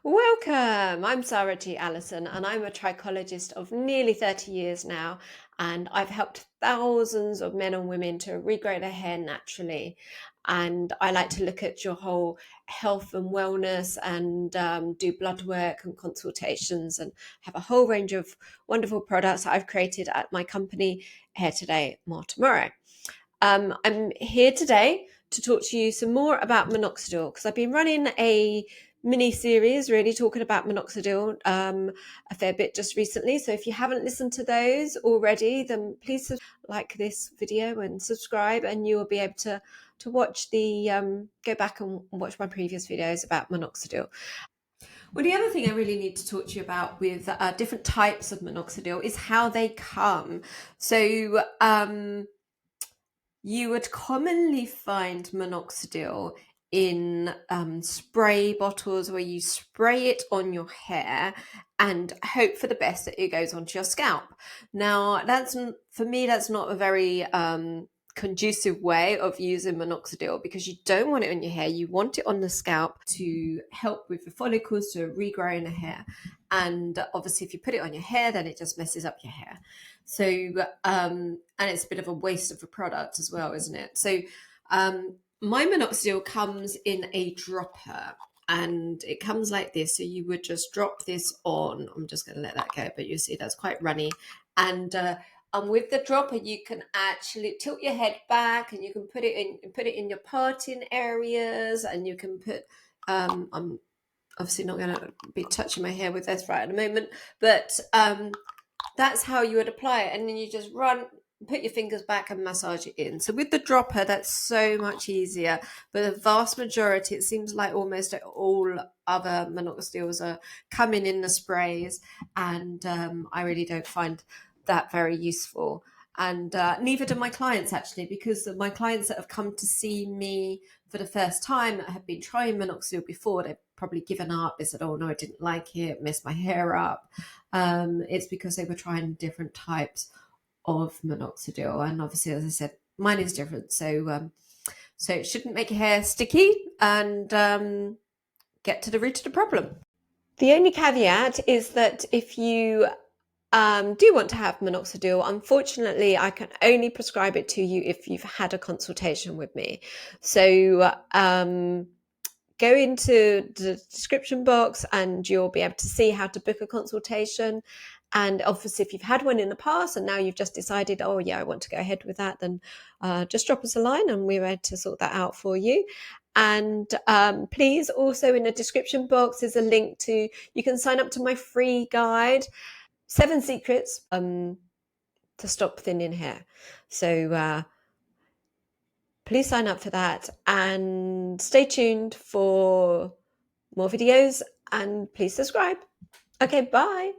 Welcome. I'm Sarah G. Allison, and I'm a trichologist of nearly 30 years now. And I've helped thousands of men and women to regrow their hair naturally. And I like to look at your whole health and wellness and do blood work and consultations and have a whole range of wonderful products that I've created at my company, Hair Today, More Tomorrow. I'm here today to talk to you some more about minoxidil because I've been running a mini series really talking about minoxidil a fair bit just recently. So if you haven't listened to those already, then please like this video and subscribe, and you will be able to watch the go back and watch my previous videos about minoxidil. Well, the other thing I really need to talk to you about with different types of minoxidil is how they come. So you would commonly find minoxidil in spray bottles where you spray it on your hair and hope for the best that it goes onto your scalp. Now, for me, that's not a very conducive way of using minoxidil because you don't want it on your hair. You want it on the scalp to help with the follicles to regrow in the hair. And obviously, if you put it on your hair, then it just messes up your hair. So, and it's a bit of a waste of a product as well, isn't it? So, my minoxidil comes in a dropper and it comes like this. So you would just drop this on. I'm just going to let that go, but you see that's quite runny. And with the dropper, you can actually tilt your head back and you can put it in your parting areas, and you can put, I'm obviously not going to be touching my hair with this right at the moment, but that's how you would apply it. And then you just put your fingers back and massage it in. So with the dropper, that's so much easier. But the vast majority, it seems like almost all other minoxidils are coming in the sprays. And I really don't find that very useful. And neither do my clients, actually, because my clients that have come to see me for the first time that have been trying minoxidil before, they've probably given up. They said, oh no, I didn't like it, messed my hair up. It's because they were trying different types of minoxidil. And obviously, as I said, mine is different. So it shouldn't make your hair sticky, and get to the root of the problem. The only caveat is that if you do want to have minoxidil, unfortunately, I can only prescribe it to you if you've had a consultation with me. So go into the description box and you'll be able to see how to book a consultation. And obviously, if you've had one in the past and now you've just decided, oh yeah, I want to go ahead with that, then just drop us a line and we're ready to sort that out for you. And please, also in the description box is a link to, you can sign up to my free guide, 7 secrets to stop thinning hair. So please sign up for that and stay tuned for more videos, and please subscribe. Okay, bye.